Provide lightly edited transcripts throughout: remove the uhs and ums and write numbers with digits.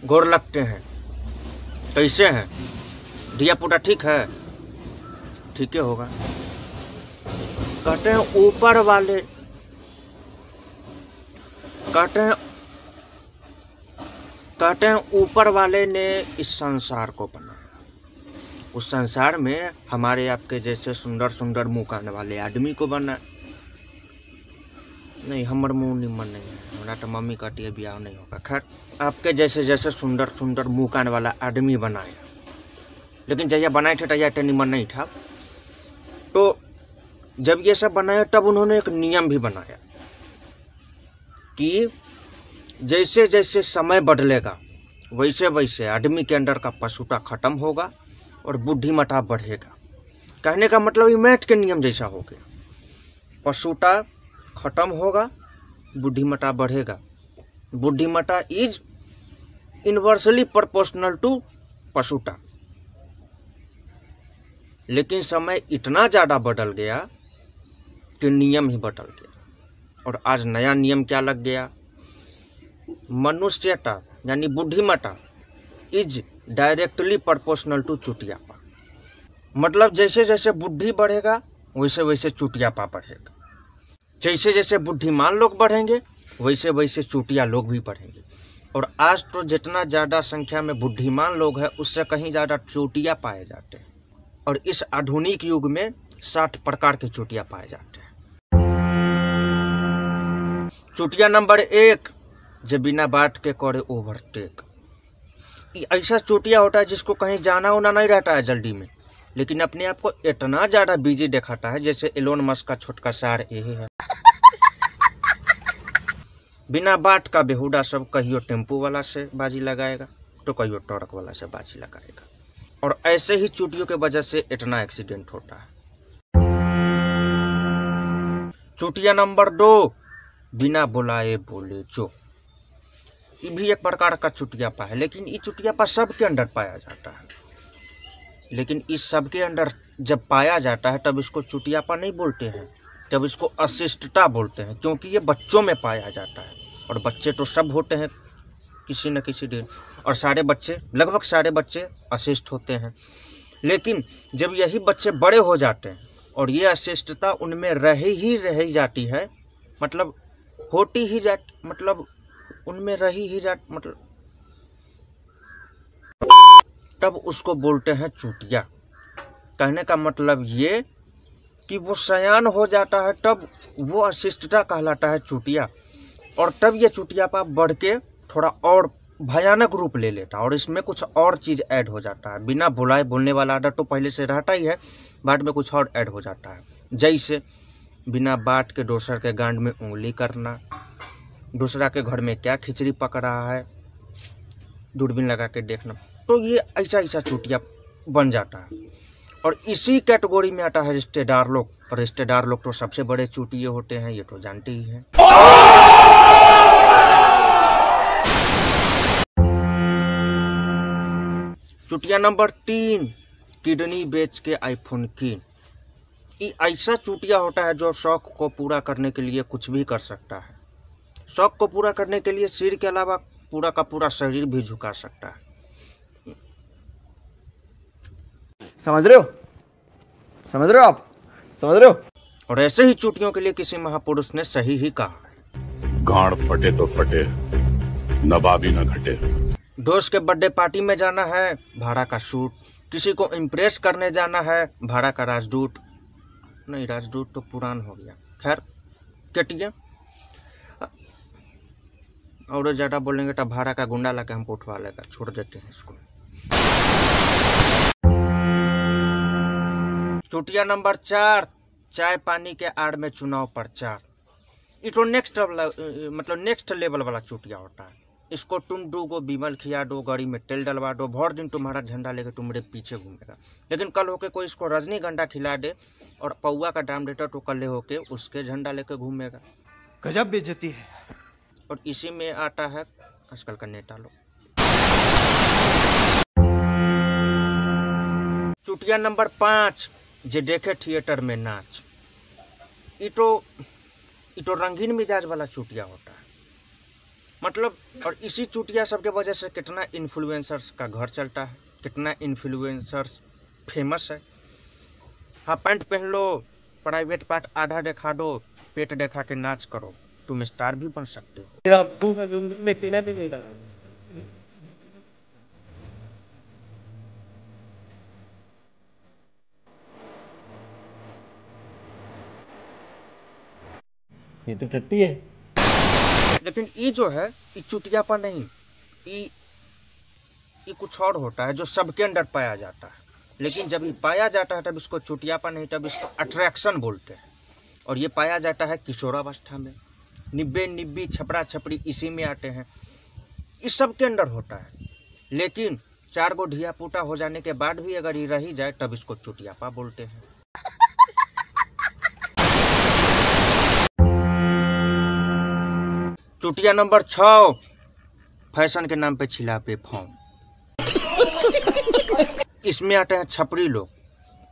गोर लगते हैं, कैसे हैं? दिया पुटा ठीक है? ठीक है होगा। कहते हैं ऊपर वाले, कहते हैं ऊपर वाले ने इस संसार को बनाया। उस संसार में हमारे आपके जैसे सुंदर सुंदर मुँह कान वाले आदमी को बनाया। नहीं, हमर मुँह निमन नहीं है, हमारा तो मम्मी कहती है ब्याह नहीं होगा। खैर, आपके जैसे जैसे सुंदर सुंदर मुँह कान वाला आदमी बनाया, लेकिन जैया बनाए थे तैया निमन नहीं था। तो जब ये सब बनाया तब उन्होंने एक नियम भी बनाया कि जैसे जैसे समय बदलेगा वैसे वैसे आदमी के अंदर का पशुता खत्म होगा और बुद्धिमता बढ़ेगा। कहने का मतलब ये मैथ के नियम जैसा हो गया, पशुता खत्म होगा, बुद्धिमता बढ़ेगा। बुद्धिमता इज इनवर्सली प्रोपोर्शनल टू पशुता। लेकिन समय इतना ज़्यादा बदल गया कि नियम ही बदल गया। और आज नया नियम क्या लग गया? मनुष्यता यानी बुद्धिमता इज डायरेक्टली प्रोपोर्शनल टू चुटियापा। मतलब जैसे जैसे बुद्धि बढ़ेगा वैसे वैसे चुटियापा बढ़ेगा। जैसे जैसे बुद्धिमान लोग बढ़ेंगे वैसे वैसे चुटिया लोग भी बढ़ेंगे। और आज तो जितना ज़्यादा संख्या में बुद्धिमान लोग हैं उससे कहीं ज़्यादा चुटिया पाए जाते हैं। और इस आधुनिक युग में 60 प्रकार के चुटिया पाए जाते हैं। चुटिया नंबर 1, जो बिना बात के करे ओवरटेक। ऐसा चुटिया होता है जिसको कहीं जाना होना नहीं रहता है जल्दी में, लेकिन अपने आप को इतना ज़्यादा बिजी दिखाता है, जैसे एलोन मस्क का छोटका सार यही है। बिना बात का बेहुदा सब, कहियो टेम्पो वाला से बाजी लगाएगा तो कहियो ट्रक वाला से बाजी लगाएगा। और ऐसे ही चुटियों के वजह से इतना एक्सीडेंट होता है। चुटिया नंबर 2, बिना बुलाए बोले जो। ये भी एक प्रकार का चुटियापा है, लेकिन ये चुटियापा सबके अंदर पाया जाता है। लेकिन इस सबके अंदर जब पाया जाता है तब इसको चुटियापा नहीं बोलते हैं, तब इसको अशिष्टता बोलते हैं, क्योंकि ये बच्चों में पाया जाता है। और बच्चे तो सब होते हैं किसी न किसी दिन, और सारे बच्चे, लगभग सारे बच्चे अशिष्ट होते हैं। लेकिन जब यही बच्चे बड़े हो जाते हैं और ये अशिष्टता उनमें रह जाती है, मतलब होती ही जाती, मतलब उनमें रही ही जाती, मतलब तब उसको बोलते हैं चुटिया। कहने का मतलब ये कि वो सयान हो जाता है तब वो अशिष्टता कहलाता है चुटिया। और तब ये चुटियापा बढ़ के थोड़ा और भयानक रूप ले लेता है और इसमें कुछ और चीज़ ऐड हो जाता है। बिना बुलाए बोलने वाला आदत तो पहले से रहता ही है, बाद में कुछ और ऐड हो जाता है। जैसे बिना बात के दूसर के गांड में उंगली करना, दूसरा के घर में क्या खिचड़ी पक रहा है दूरबीन लगा के देखना। तो ये ऐसा चुटिया बन जाता है। और इसी कैटेगरी में आता है रिश्तेदार लोग। और रिश्तेदार लोग तो सबसे बड़े चुटिये होते हैं, ये तो जानते ही हैं। चुटिया नंबर 3, किडनी बेच के आईफोन की। ये ऐसा चुटिया होता है जो शौक को पूरा करने के लिए कुछ भी कर सकता है। शौक को पूरा करने के लिए सिर के अलावा पूरा का पूरा शरीर भी झुका सकता है। समझ रहे हो? समझ रहे हो आप? समझ रहे हो? और ऐसे ही चुटियों के लिए किसी महापुरुष ने सही ही कहा है, गांड फटे तो फटे, नवाबी न घटे। दोस्त के बर्थडे पार्टी में जाना है, भाड़ा का सूट। किसी को इम्प्रेस करने जाना है, भाड़ा का राजदूत। नहीं, राजदूत तो पुरान हो गया। खैर, केटीएम। और ज़्यादा बोलेंगे तो भाड़ा का गुंडा ला के हमको उठवा लेगा। छोड़ देते हैं इसको। चुटिया नंबर 4, चाय पानी के आड़ में चुनाव प्रचार। ये तो नेक्स्ट लेवल वाला चुटिया होता है। इसको तुम 2 गो बीमल खिया दो, गाड़ी में तेल डलवा दो, भर दिन तुम्हारा झंडा लेके तुम्हारे पीछे घूमेगा। लेकिन कल होके कोई इसको रजनीगंधा खिला दे और पौवा का दाम देता तो कल होके उसके झंडा लेके घूमेगा। गजब बेइज्जती है। और इसी में आता है आजकल का नेता लोग। चुटिया नंबर 5, जे देखे थिएटर में नाच। ये तो रंगीन मिजाज वाला चुटिया होता है। मतलब और इसी चुटिया सब के वजह से कितना इन्फ्लुएंसर्स का घर चलता है, कितना इन्फ्लुएंसर्स फेमस है। हाँ, पैंट पहन लो, प्राइवेट पार्ट आधा दिखा दो, पेट दिखा के नाच करो, तुम स्टार भी बन सकते हो। तेरा अब्बू का मैं पीना भी नहीं लगा। ये तो टट्टी है। लेकिन ये जो है ये चुटियापा नहीं, ये कुछ और होता है जो सबके अंदर पाया जाता है। लेकिन जब ये पाया जाता है तब इसको चुटियापा नहीं, तब इसको अट्रैक्शन बोलते हैं। और ये पाया जाता है किशोरावस्था में, निब्बे निब्बी छपरा छपरी इसी में आते हैं, इस सब के अंदर होता है। लेकिन 4 गो ढिया पूटा हो जाने के बाद भी अगर ये रही जाए तब इसको चुटियापा बोलते हैं। चुटिया नंबर 6, फैशन के नाम पे छिलापे फॉर्म। इसमें आते हैं छपरी लोग,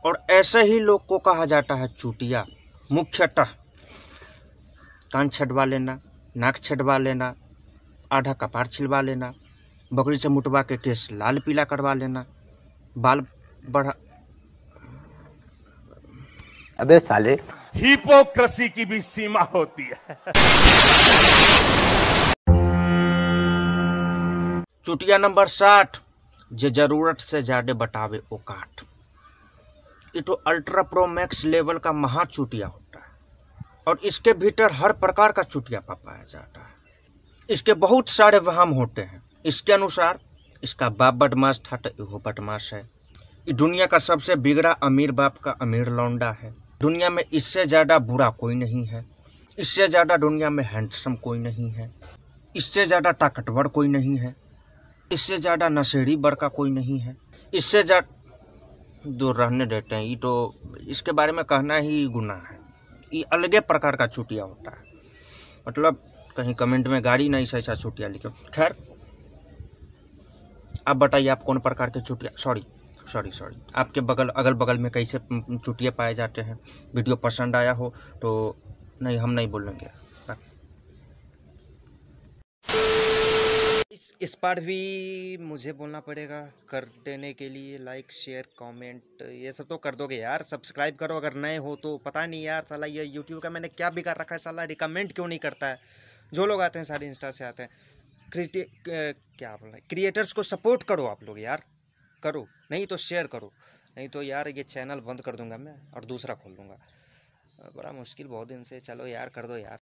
और ऐसे ही लोग को कहा जाता है चुटिया। मुख्यतः कान छटवा लेना, नाक छटवा लेना, आधा कपार छिलवा लेना, बकरी से मुटवा के केस लाल पीला करवा लेना, बाल बढ़ा। अबे साले, हिपोक्रेसी की भी सीमा होती है। चुटिया नंबर 7, जे जरूरत से ज्यादा बतावे औकात। ये तो अल्ट्रा प्रो मैक्स लेवल का महा चुटिया होता है, और इसके भीतर हर प्रकार का चुटियापा पाया जाता है। इसके बहुत सारे वहम होते हैं। इसके अनुसार इसका बाप बदमाश था तो यह बदमाश है, ये दुनिया का सबसे बिगड़ा अमीर बाप का अमीर लौंडा है, दुनिया में इससे ज़्यादा बुरा कोई नहीं है, इससे ज़्यादा दुनिया में हैंडसम कोई नहीं है, इससे ज़्यादा ताकतवर कोई नहीं है, इससे ज़्यादा नशेड़ी बड़का कोई नहीं है, इससे ज़्यादा दूर रहने देते हैं। ये तो इसके बारे में कहना ही गुनाह है। ये अलगे प्रकार का चुटिया होता है। मतलब कहीं कमेंट में गाड़ी नहीं सही सा चुटिया लिखो। खैर, आप बताइए आप कौन प्रकार के चुटिया, सॉरी आपके अगल बगल में कैसे चुटिया पाए जाते हैं। वीडियो पसंद आया हो तो नहीं, हम नहीं बोलेंगे। इस बार भी मुझे बोलना पड़ेगा कर देने के लिए लाइक शेयर कमेंट ये सब तो कर दोगे यार। सब्सक्राइब करो अगर नए हो तो। पता नहीं यार साला ये यूट्यूब का मैंने क्या बिगाड़ रखा है, साला रिकमेंड क्यों नहीं करता है। जो लोग आते हैं सारे इंस्टा से आते हैं। क्या बोल रहे, क्रिएटर्स को सपोर्ट करो आप लोग यार, करो, नहीं तो शेयर करो, नहीं तो यार ये चैनल बंद कर दूंगा मैं और दूसरा खोल दूंगा। बड़ा मुश्किल बहुत दिन से। चलो यार कर दो यार।